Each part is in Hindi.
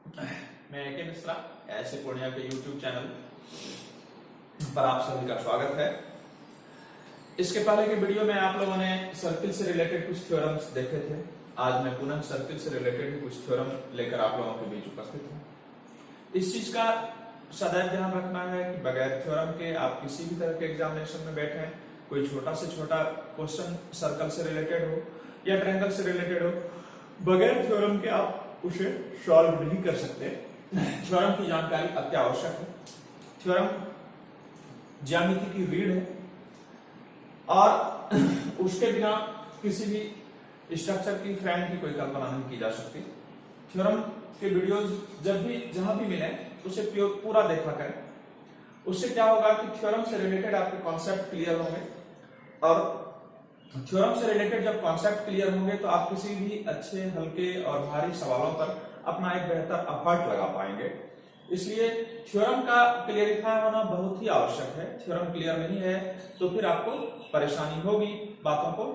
मैं के मिश्रा ऐसे पूर्णिया के YouTube चैनल पर आप सभी का स्वागत है। इसके पहले के वीडियो में आप लोगों ने सर्किल से रिलेटेड कुछ थ्योरम्स देखे थे। आज मैं पुनः सर्किल से रिलेटेड कुछ थ्योरम लेकर आप लोगों के बीच उपस्थित हूँ। इस चीज का सदैव ध्यान रखना है कि बगैर थ्योरम के आप किसी भी तरह के एग्जामिनेशन में बैठे, कोई छोटा से छोटा क्वेश्चन सर्कल से रिलेटेड हो या ट्रायंगल से रिलेटेड हो, बगैर थ्योरम के आप उसे सॉल्व नहीं कर सकते। थ्योरम की जानकारी अति आवश्यक है। थ्योरम ज्यामिति की रीढ़ है और उसके बिना किसी भी स्ट्रक्चर की फ्रेम की कोई कल्पना नहीं की जा सकती। थ्योरम के वीडियोस जब भी जहां भी मिले उसे पूरा देखा करें। उससे क्या होगा कि थ्योरम से रिलेटेड आपके कॉन्सेप्ट क्लियर होंगे और थ्योरम से रिलेटेड जब कॉन्सेप्ट क्लियर होंगे तो आप किसी भी अच्छे, हल्के और भारी सवालों पर अपना एक बेहतर एफर्ट लगा पाएंगे। इसलिए थ्योरम का क्लियरिफाई होना बहुत ही आवश्यक है। थ्योरम क्लियर नहीं है तो फिर आपको परेशानी होगी बातों को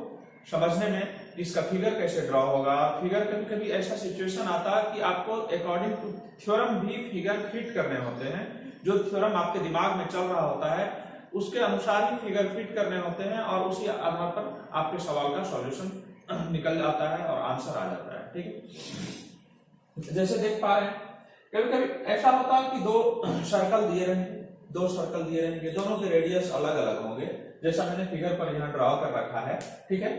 समझने में। इसका फिगर कैसे ड्रॉ होगा, फिगर कभी कभी ऐसा सिचुएशन आता है कि आपको अकॉर्डिंग टू थ्योरम भी फिगर फिट करने होते हैं। जो थ्योरम आपके दिमाग में चल रहा होता है उसके अनुसार ही फिगर फिट करने होते हैं और उसी आधार पर आपके सवाल का सॉल्यूशन निकल जाता है और आंसर आ जाता है। ठीक है, जैसे देख पा रहे हैं कभी कभी ऐसा होता है कि दो सर्कल दिए रहेंगे, दोनों के रेडियस अलग अलग होंगे, जैसा मैंने फिगर पर यहाँ ड्रॉ कर रखा है। ठीक है,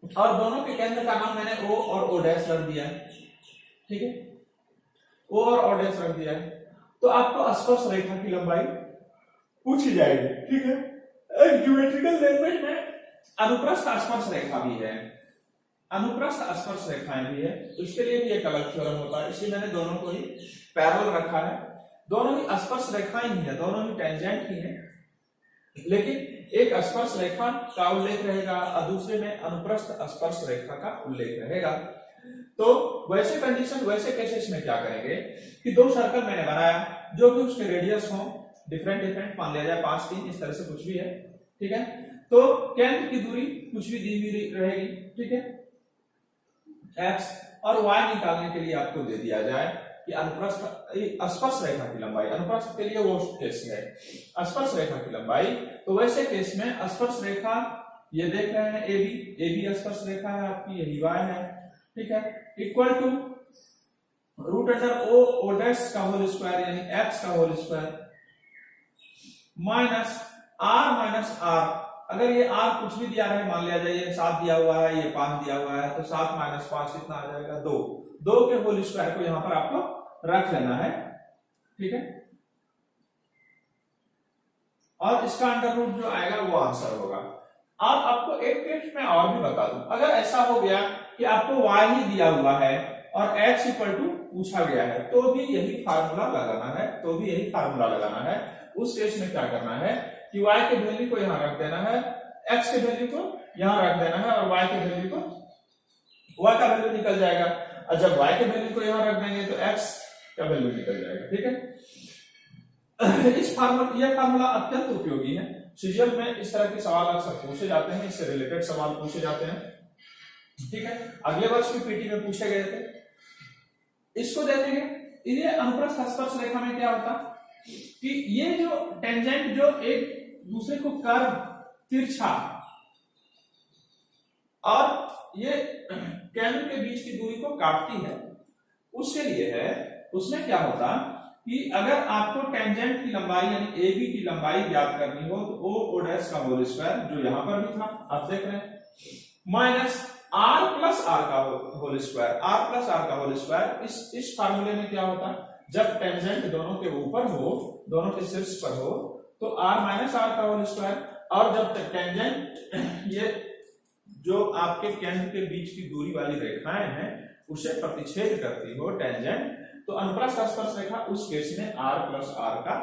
और दोनों के केंद्र का नाम मैंने O और O डैश रख दिया है। ठीक है, O और O डैश रख दिया है तो आपको स्पर्श रेखा की लंबाई पूछी जाएगी। ठीक है, ज्योमेट्रिकल लैंग्वेज में अनुप्रस्थ स्पर्श रेखा भी है, अनुप्रस्थ स्पर्श रेखाएं भी है, उसके लिए भी एक अलग थ्योरम होता है। इसलिए मैंने दोनों को ही पैरेलल रखा है। दोनों ही स्पर्श रेखाएं ही है, दोनों ही टेंजेंट ही है, लेकिन एक स्पर्श रेखा का उल्लेख रहेगा और दूसरे में अनुप्रस्थ स्पर्श रेखा का उल्लेख रहेगा। तो वैसे कंडीशन, वैसे केसेस में क्या करेंगे कि दो सर्कल मैंने बनाया जो कि उसके रेडियस हो डिफरेंट, मान लिया जाए 5, 3, इस तरह से कुछ भी है। ठीक है, तो केंद्र की दूरी कुछ भी दी हुई रहेगी। ठीक है, x और y निकालने के लिए आपको दे दिया जाए कि अनुप्रस्थ स्पर्श रेखा की लंबाई, अनुप्रस्थ के लिए वो केस है स्पर्श रेखा की लंबाई। तो वैसे केस में स्पर्श रेखा ये देख रहे हैं AB स्पर्श रेखा है आपकी, यही y है। ठीक है, equal to root under O dash का होल स्क्वायर यानी x का होल स्क्वायर माइनस r। अगर ये r कुछ भी दिया है, मान लिया जाए ये 7 दिया हुआ है, ये 5 दिया हुआ है, तो 7 माइनस 5 कितना आ जाएगा 2 के होल स्क्वायर को यहां पर आपको रख लेना है। ठीक है, और इसका अंडर रूट जो आएगा वो आंसर होगा। अब आपको एक केस में और भी बता दूं, अगर ऐसा हो गया कि आपको y ही दिया हुआ है और x इक्वल टू पूछा गया है तो भी यही फार्मूला लगाना है। उस केस में क्या करना है कि y के वैल्यू को यहां रख देना है, x के वैल्यू को यहां रख देना है और y के वैल्यू को, y का वैल्यू निकल जाएगा और जब y के वैल्यू को यहां रख देंगे तो x का वैल्यू निकल जाएगा। ठीक है, इस फार्मूला अत्यंत उपयोगी है। सीजीएल में इस तरह के सवाल अक्सर पूछे जाते हैं, इससे रिलेटेड सवाल पूछे जाते हैं। ठीक है, अगले वर्ष भी पीटी में पूछे गए थे। इसको देखेंगे, ये अनुप्रस्थ स्पर्श रेखा में क्या होता कि ये जो टेंजेंट जो एक दूसरे को कर्व तिरछा और ये केंद्र के बीच की दूरी को काटती है, उसके लिए है। उसमें क्या होता कि अगर आपको टेंजेंट की लंबाई यानी AB की लंबाई ज्ञात करनी हो तो O डैश का होल स्क्वायर जो यहां पर भी था आप देख रहे हैं, माइनस r प्लस r का होल स्क्वायर। इस फार्मूले में क्या होता है, जब टेंजेंट दोनों के ऊपर हो, दोनों के शीर्ष पर हो तो r माइनस r का होल स्क्वायर, और जब टेंजेंट ये जो आपके केंद्र के बीच की दूरी वाली रेखाएं हैं उसे प्रतिच्छेद करती हो टेंजेंट, तो अनुप्रस्थ स्पर्श रेखा उस केस में r प्लस r का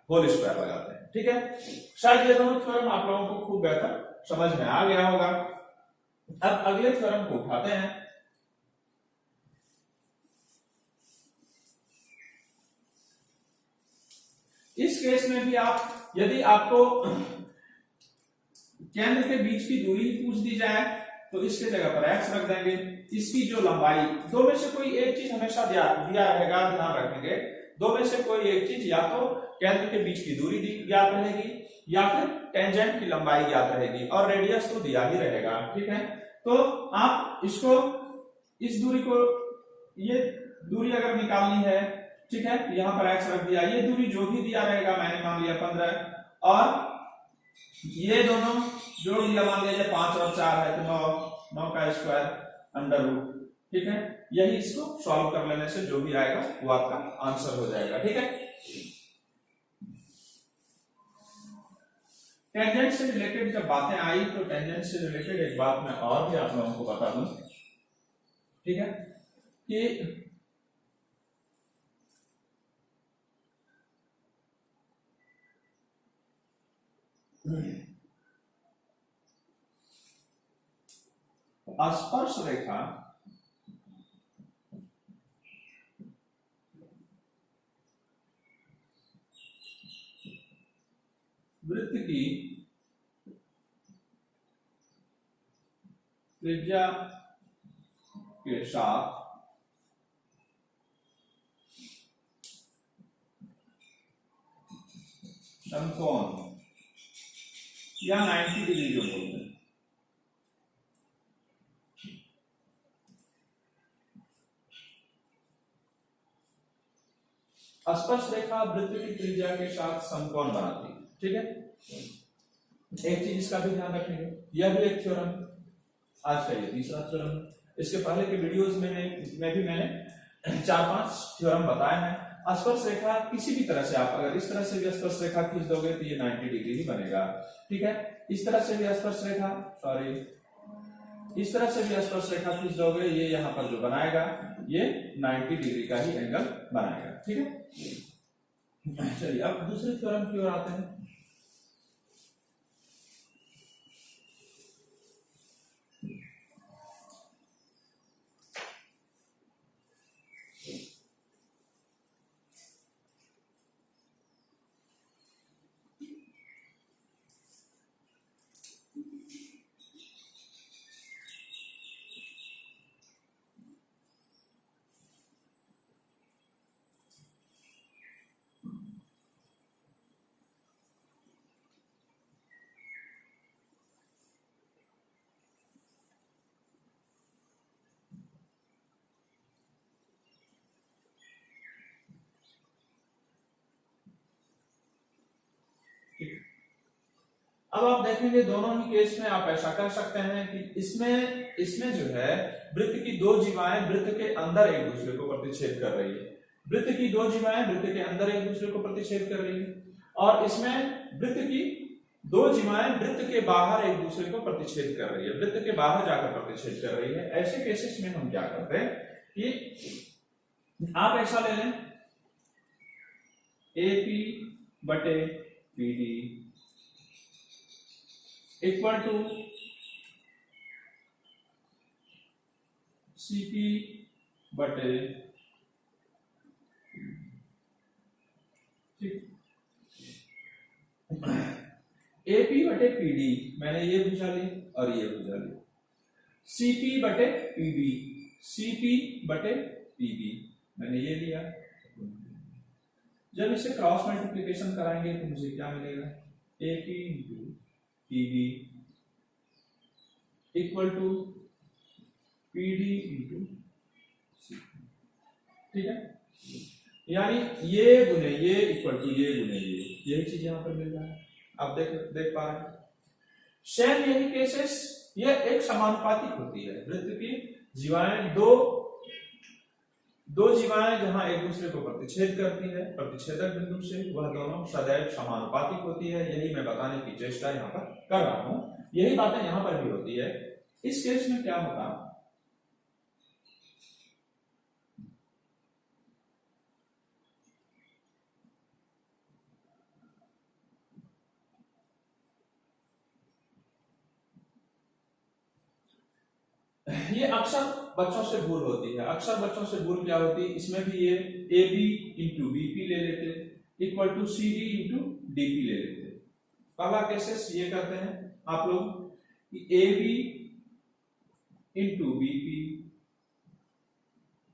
होल स्क्वायर लगाते हैं। ठीक है, शायद ये दोनों थ्योरम आप लोगों को खूब बेहतर समझ में आ गया होगा। अब अगले थ्योरम को उठाते हैं। इस केस में भी आप, यदि आपको केंद्र के बीच की दूरी पूछ दी जाए तो इसके जगह पर x रख देंगे इसकी जो लंबाई, दो में से कोई एक चीज हमेशा दिया रहेगा, ध्यान रखेंगे, दो में से कोई एक चीज या तो केंद्र के बीच की दूरी ज्ञात रहेगी या फिर टेंजेंट की लंबाई ज्ञात रहेगी और रेडियस तो दिया ही रहेगा। ठीक है, तो आप इसको, इस दूरी को, ये दूरी अगर निकालनी है, ठीक है, यहां पर x रख दिया, ये दूरी जो भी दिया रहेगा, मैंने मान लिया 15, और ये दोनों जोड़ दिया, मान लिया 5 और 4 है तो 9 का स्क्वायर अंडर रूट। ठीक है, यही इसको सॉल्व कर लेने से जो भी आएगा वो आपका आंसर हो जाएगा। ठीक है, टेंजेंट से रिलेटेड जब बातें आई तो टेंजेंट से रिलेटेड एक बात मैं और भी आप लोगों को बता दूं। ठीक है, कि स्पर्श रेखा वृत्त की त्रिज्या के साथ समकोण या 90 डिग्री जो बोलते हैं, स्पर्श रेखा वृत्त की त्रिज्या के साथ समकोण बनाती है। ठीक है, एक चीज इसका भी ध्यान रखेंगे, यह भी एक थ्योरम, आज का ये तीसरा थ्योरम। इसके पहले के वीडियोस में भी मैंने 4-5 थ्योरम बताए हैं। स्पर्श रेखा किसी भी तरह से, आप अगर इस तरह से भी स्पर्श रेखा खींच दोगे तो ये 90 डिग्री ही बनेगा। ठीक है, इस तरह से भी स्पर्श रेखा, इस तरह से भी स्पर्श रेखा खींच दोगे, ये यहाँ पर जो बनाएगा ये 90 डिग्री का ही एंगल बनाएगा। ठीक है, चलिए अब दूसरे थ्योरम की ओर आते हैं। अब आप देखेंगे दोनों ही केस में आप ऐसा कर सकते हैं कि इसमें जो है वृत्त की दो जीवाएं वृत्त के अंदर एक दूसरे को प्रतिच्छेद कर रही है, वृत्त की दो जीवाएं वृत्त के अंदर एक दूसरे को प्रतिच्छेद कर रही है, और इसमें वृत्त की दो जीवाएं वृत्त के बाहर एक दूसरे को प्रतिच्छेद कर रही है, वृत्त के बाहर जाकर प्रतिच्छेद कर रही है। ऐसे केसेस में हम क्या करते हैं कि आप ऐसा ले लें, AP बटे PD इक्वल टू CP बटे, AP बटे PD, मैंने ये भुजा ली और ये भुजा ली, CP बटे PB, CP बटे PB, मैंने ये लिया। जब इसे क्रॉस मल्टीप्लिकेशन कराएंगे तो मुझे क्या मिलेगा, AP into PB equal to PD into CP। ठीक है, यानी ये गुने ये इक्वल टू ये गुने ये, यही चीज यहां पर मिल रहा है, आप देख पा रहे हैं। सेम यही केसेस, ये एक समानुपातिक होती है, वृत्त की जीवाएं दो जीवाएं जहां एक दूसरे को प्रतिच्छेद करती है प्रतिच्छेदक बिंदु से, वह दोनों सदैव समानुपातिक होती है। यही मैं बताने की चेष्टा यहाँ पर कर रहा हूं, यही बातें यहां पर भी होती है। इस केस में क्या होगा, ये अक्सर बच्चों से भूल होती है, अक्सर बच्चों से भूल क्या होती है, इसमें भी ये AB इंटू BP ले लेते equal to CD into DP ले लेते। पहला केसेस ये करते हैं आप लोग कि AB into BP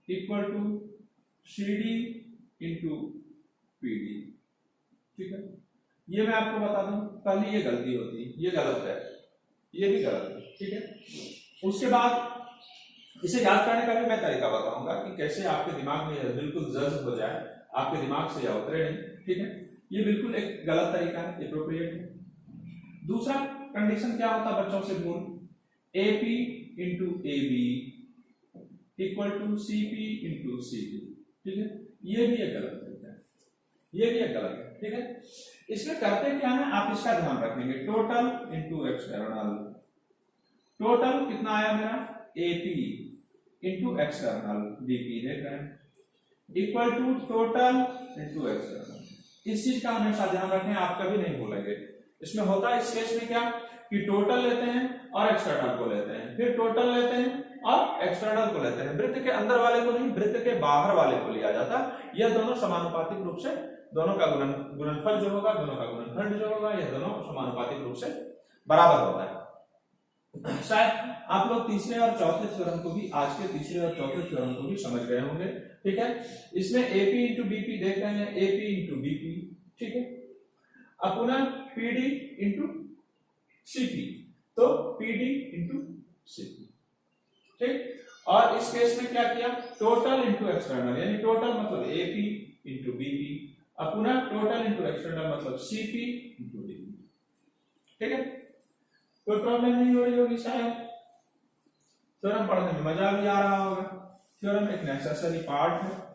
equal to C D into P D. ठीक है, ये मैं आपको बता दूं, पहले ये गलती होती है, ये गलत है, ये भी गलत है। ठीक है, उसके बाद इसे याद करने का भी मैं तरीका बताऊंगा कि कैसे आपके दिमाग में यह बिल्कुल जज्ब हो जाए, आपके दिमाग से यह उतरे नहीं। ठीक है, ये बिल्कुल एक गलत तरीका है, एप्रोप्रिएट है। दूसरा कंडीशन क्या होता है बच्चों से भूल, AP into AB equal to CP into CD। ठीक है, ये भी एक गलत तरीका है, ये भी एक गलत है। ठीक है, इसमें करते क्या है आप इसका ध्यान रखेंगे, टोटल इंटू एक्सटर्नल। टोटल कितना आया मेरा AP इंटू एक्सटर्नल BP देख रहे हैं, equal to total into external. इस चीज का हमेशा ध्यान रखें, आप कभी नहीं भूलेंगे। इसमें होता है इस केस में क्या कि टोटल लेते हैं और एक्सटर्नल को लेते हैं, फिर टोटल लेते हैं और एक्सटर्नल को लेते हैं, वृत्त के अंदर वाले को नहीं, वृत्त के बाहर वाले को लिया जाता। यह दोनों समानुपातिक रूप से, दोनों का गुणनफल जो होगा, दोनों का गुणनखंड जो होगा, यह दोनों समानुपातिक रूप से बराबर होता है। शायद आप लोग तीसरे और चौथे थ्योरम को भी, आज के तीसरे और चौथे थ्योरम को भी समझ गए होंगे। ठीक है, इसमें AP इंटू BP देख रहे हैं, AP इंटू BP। ठीक है, अब पुनः PD इंटू CP, तो PD इंटू CP। ठीक, और इस केस में क्या किया, टोटल इंटू एक्सटर्नल, यानी टोटल मतलब AP इंटू BP, अब पुनः टोटल इंटू एक्सटर्नल मतलब CP इंटू DP। ठीक है, कोई प्रॉब्लम नहीं हो रही होगी शायद, थ्योरम पढ़ने में मजा भी आ रहा होगा। थ्योरम एक नेसेसरी पार्ट है।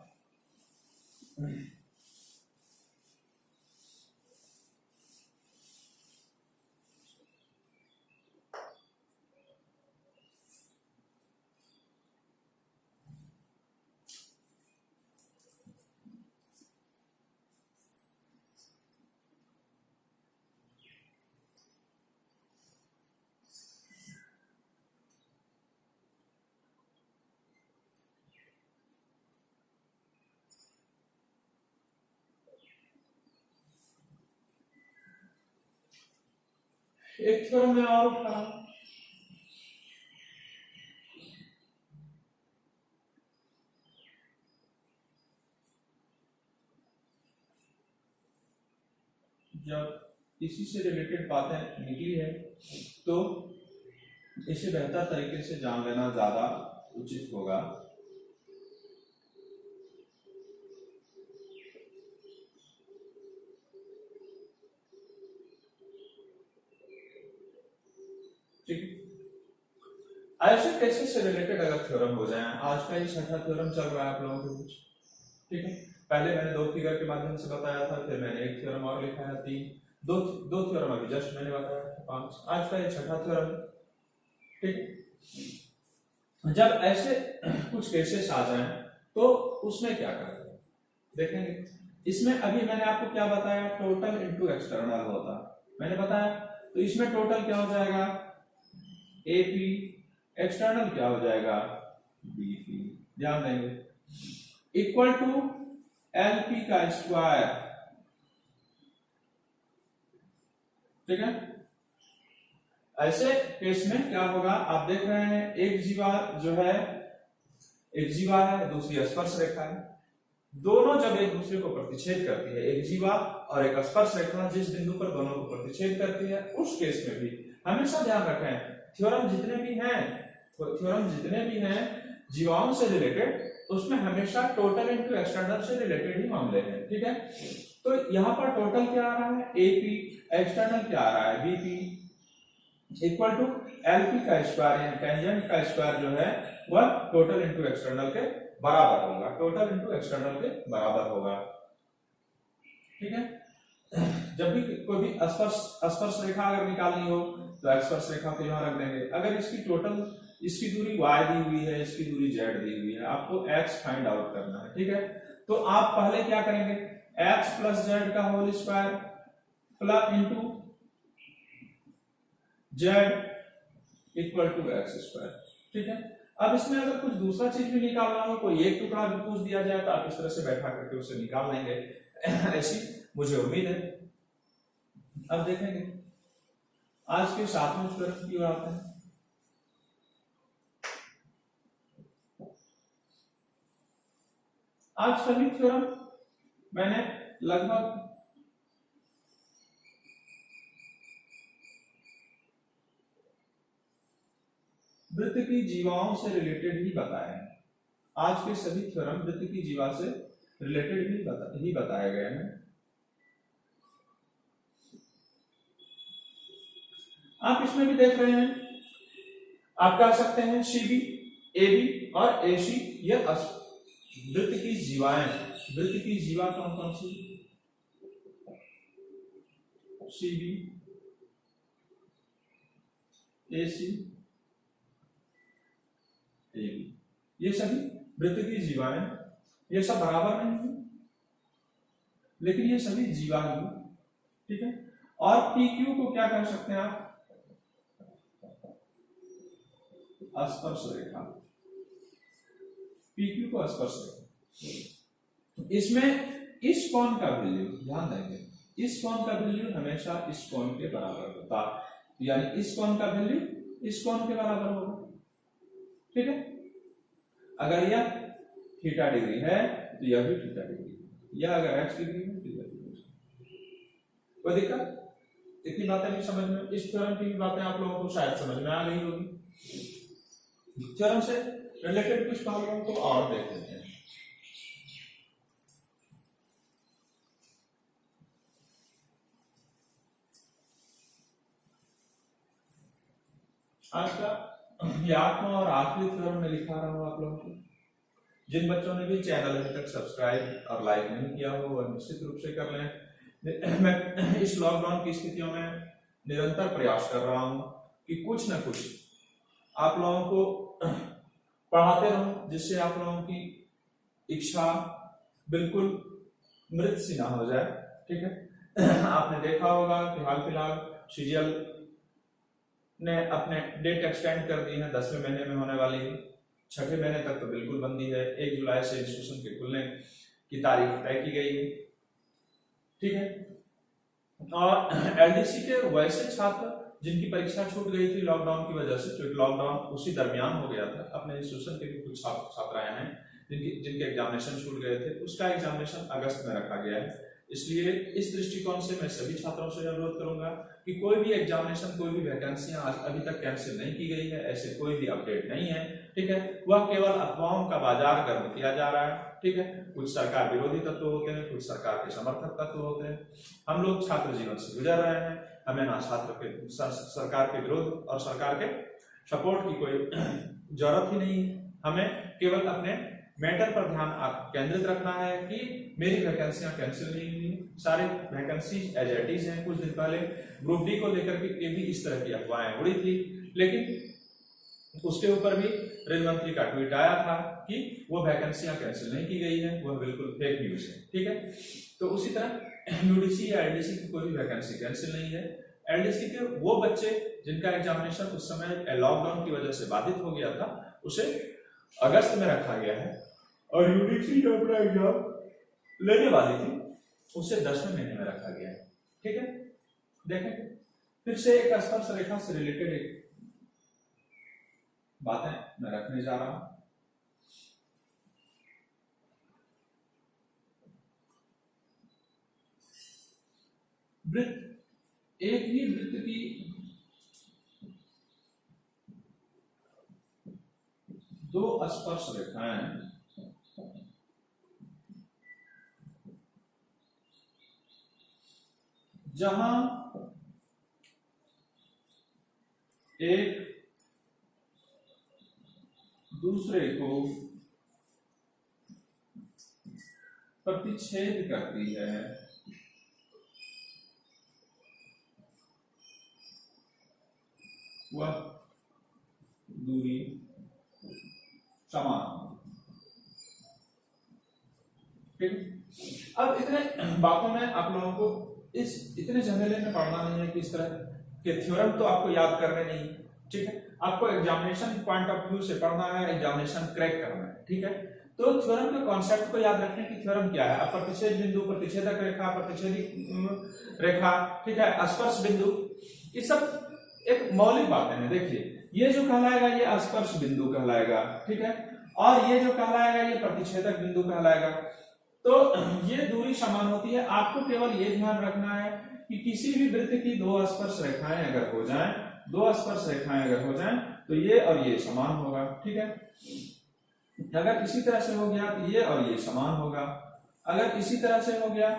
एक थ्योरम में और उठा, जब इसी से रिलेटेड बातें निकली है तो इसे बेहतर तरीके से जान लेना ज्यादा उचित होगा। ठीक है, ऐसे कैसे से रिलेटेड अगर थ्योरम हो जाए, आज का ये छठा थ्योरम चल रहा है आप लोगों के बीच। ठीक है, पहले मैंने 2 फिगर के माध्यम से बताया था, फिर मैंने एक थ्योरम और लिखा है, 3 दो थ्योरम अभी जस्ट मैंने बताया था, 5, आज का ये छठा थ्योरम। ठीक, जब ऐसे कुछ केसेस आ जाएं तो उसमें क्या करें देखेंगे। इसमें अभी मैंने आपको क्या बताया, टोटल इंटू एक्सटर्नल होता मैंने बताया, तो इसमें टोटल क्या हो जाएगा AP, एक्सटर्नल क्या हो जाएगा BP, ध्यान देंगे, इक्वल टू LP का स्क्वायर। ठीक है, ऐसे केस में क्या होगा आप देख रहे हैं, एक जीवा जो है, एक जीवा है, दूसरी स्पर्श रेखा है, दोनों जब एक दूसरे को प्रतिच्छेद करती है, एक जीवा और एक स्पर्श रेखा जिस बिंदु पर दोनों को प्रतिच्छेद करती है, उस केस में भी हमेशा ध्यान रखें, थ्योरम जितने भी हैं जीवाओं से रिलेटेड, उसमें हमेशा टोटल इनटू एक्सटर्नल से रिलेटेड ही मामले हैं। ठीक है, तो यहाँ पर टोटल क्या आ रहा है AP, एक्सटर्नल क्या आ रहा है BP, इक्वल टू LP का स्क्वायर, यानी टेंजेंट का स्क्वायर जो है वह टोटल इनटू एक्सटर्नल के बराबर होगा, टोटल इनटू एक्सटर्नल के बराबर होगा। ठीक है, जब भी कोई भी स्पर्श रेखा अगर निकालनी हो तो स्पर्श रेखा को यहां रख देंगे, अगर इसकी टोटल, इसकी दूरी y दी हुई है, इसकी दूरी z दी हुई है, आपको x फाइंड आउट करना है। ठीक है, तो आप पहले क्या करेंगे, x प्लस z का whole square plus into z equal to x square. ठीक है, अब इसमें अगर कुछ दूसरा चीज भी निकालना हो, कोई एक टुकड़ा भी पूछ दिया जाए तो आप इस तरह से बैठा करके उसे निकाल लेंगे, ऐसी मुझे उम्मीद है। अब देखेंगे आज के 7वें थ्योरम की बात है। आज सभी थ्योरम मैंने लगभग वृत्त की जीवाओं से रिलेटेड ही बताए हैं। आज के सभी थ्योरम वृत्त की जीवा से रिलेटेड ही बताए गए हैं। आप इसमें भी देख रहे हैं, आप कह सकते हैं सीबी, एबी और एसी ये वृत्त की जीवाएं। वृत्त की जीवा कौन कौन सी? सीबी, एसी, एबी, ये सभी वृत्त की जीवाएं। ये सब बराबर नहीं है, लेकिन ये सभी जीवा ही, ठीक है। और पीक्यू को क्या कह सकते हैं आप? स्पर्श रेखा। पीक्यू को स्पर्श रेखा। इसमें इस कोण का वैल्यू, ध्यान देंगे, इस कोण का वैल्यू हमेशा इस कोण के बराबर होता है, यानी इस कोण का वैल्यू इस कोण के बराबर होगा, ठीक है। अगर यह थीटा डिग्री है तो यह भी थीटा डिग्री, यह अगर एक्स डिग्री है तो यह भी। कोई दिक्कत? इतनी बातें भी समझ में, इस थ्योरम की बातें आप लोगों को शायद समझ में आ गई होगी। थ्योरम से रिलेटेड कुछ प्रॉब्लम को और देख लेते हैं। आज का ये 8वां और आखिरी थ्योरम में लिखा रहा हूं आप लोगों को। जिन बच्चों ने भी चैनल अभी तक सब्सक्राइब और लाइक नहीं किया हो वह निश्चित रूप से कर लें। मैं इस लॉकडाउन की स्थितियों में निरंतर प्रयास कर रहा हूं कि कुछ न कुछ आप लोगों को पढ़ाते रहूं, जिससे आप लोगों की इच्छा बिल्कुल मृत सी ना हो जाए, ठीक है। आपने देखा होगा कि हाल फिलहाल सीजीएल ने अपने डेट एक्सटेंड कर दी है, 10वें महीने में होने वाली, 6ठे महीने तक तो बिल्कुल बंदी है। 1 जुलाई से इंस्टीट्यूशन के खुलने की तारीख तय की गई है, ठीक है। और एलडीसी के वैसे छात्र जिनकी परीक्षा छूट गई थी लॉकडाउन की वजह से, क्योंकि लॉकडाउन उसी दरमियान हो गया था, अपने इंस्टीट्यूशन के भी कुछ छात्राएं हैं जिनके एग्जामिनेशन छूट गए थे, उसका एग्जामिनेशन अगस्त में रखा गया है। इसलिए इस दृष्टिकोण से मैं सभी छात्रों से अनुरोध करूंगा कि कोई भी एग्जामिनेशन, कोई भी वैकेंसियां अभी तक कैंसिल नहीं की गई है, ऐसे कोई भी अपडेट नहीं है, ठीक है। वह केवल अफवाहों का बाजार गर्म किया जा रहा है, ठीक है। कुछ सरकार विरोधी तत्व होते हैं, कुछ सरकार के समर्थक तत्व होते हैं। हम लोग छात्र जीवन से गुजर रहे हैं, हमें ना सरकार के विरोध और सरकार के सपोर्ट की कोई जरूरत ही नहीं है। हमें केवल अपने मैटर पर ध्यान केंद्रित रखना है कि मेरी वैकेंसियां कैंसिल नहीं हुई, सारे वैकेंसी एज इट इज हैं। कुछ दिन पहले ग्रुप डी को लेकर के भी इस तरह की अफवाहें उड़ी थी, लेकिन उसके ऊपर भी रेल मंत्री का ट्वीट आया था कि वो वैकेंसियां कैंसिल नहीं की गई है, वह बिल्कुल फेक न्यूज है, ठीक है। तो उसी तरह यूडीसी या एलडीसी की कोई भी वैकेंसी कैंसिल नहीं है। एलडीसी के वो बच्चे जिनका एग्जामिनेशन उस समय लॉकडाउन की वजह से बाधित हो गया था, उसे अगस्त में रखा गया है, और यूडीसी जो अपना एग्जाम लेने वाली थी उसे 10वें महीने में रखा गया है, ठीक है। देखें फिर से एक स्पर्श रेखा से रिलेटेड एक बातें मैं रखने जा रहा हूं। वृत्त, एक ही वृत्त की दो स्पर्श रेखाएं जहां एक दूसरे को प्रतिच्छेद करती है, वह दूरी समान, ठीक। अब इतने बातों में आप लोगों को इस इतने झमेले में पढ़ना नहीं है कि इस तरह के थ्योरम तो आपको याद करने नहीं, ठीक है। आपको एग्जामिनेशन पॉइंट ऑफ व्यू से पढ़ना है, एग्जामिनेशन क्रैक करना है, ठीक है। तो थ्योरम के कॉन्सेप्ट को याद रखने की थ्योरम क्या है? प्रतिच्छेद बिंदु, प्रतिच्छेदक रेखा, प्रतिच्छेदी रेखा, ठीक है, स्पर्श बिंदु, ये सब एक मौलिक बातें हैं। देखिए ये जो कहलाएगा ये स्पर्श बिंदु कहलाएगा, ठीक है। और ये जो कहलाएगा ये प्रतिच्छेदक बिंदु कहलाएगा। तो ये दूरी समान होती है। आपको केवल ये ध्यान रखना है कि किसी भी वृत्त की दो स्पर्श रेखाएं अगर हो जाएं, दो स्पर्श रेखाएं अगर हो जाएं तो ये और ये समान होगा। ठीक है, अगर इसी तरह से हो गया तो ये और ये समान होगा। अगर इसी तरह से हो गया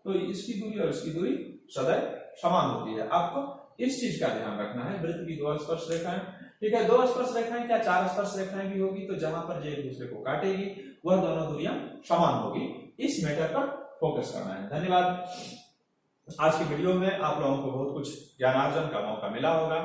तो इसकी दूरी और इसकी दूरी सदैव समान होती है। आपको इस चीज का ध्यान रखना है, वृत्त की दो स्पर्श रेखाएं। ठीक है, दो स्पर्श रेखाएं क्या चार स्पर्श रेखाएं भी होगी, तो जहां पर ये एक दूसरे को काटेगी वह दोनों दूरियां समान होगी। इस मैटर पर फोकस करना है। धन्यवाद। आज की वीडियो में आप लोगों को बहुत कुछ ज्ञानार्जन का मौका मिला होगा।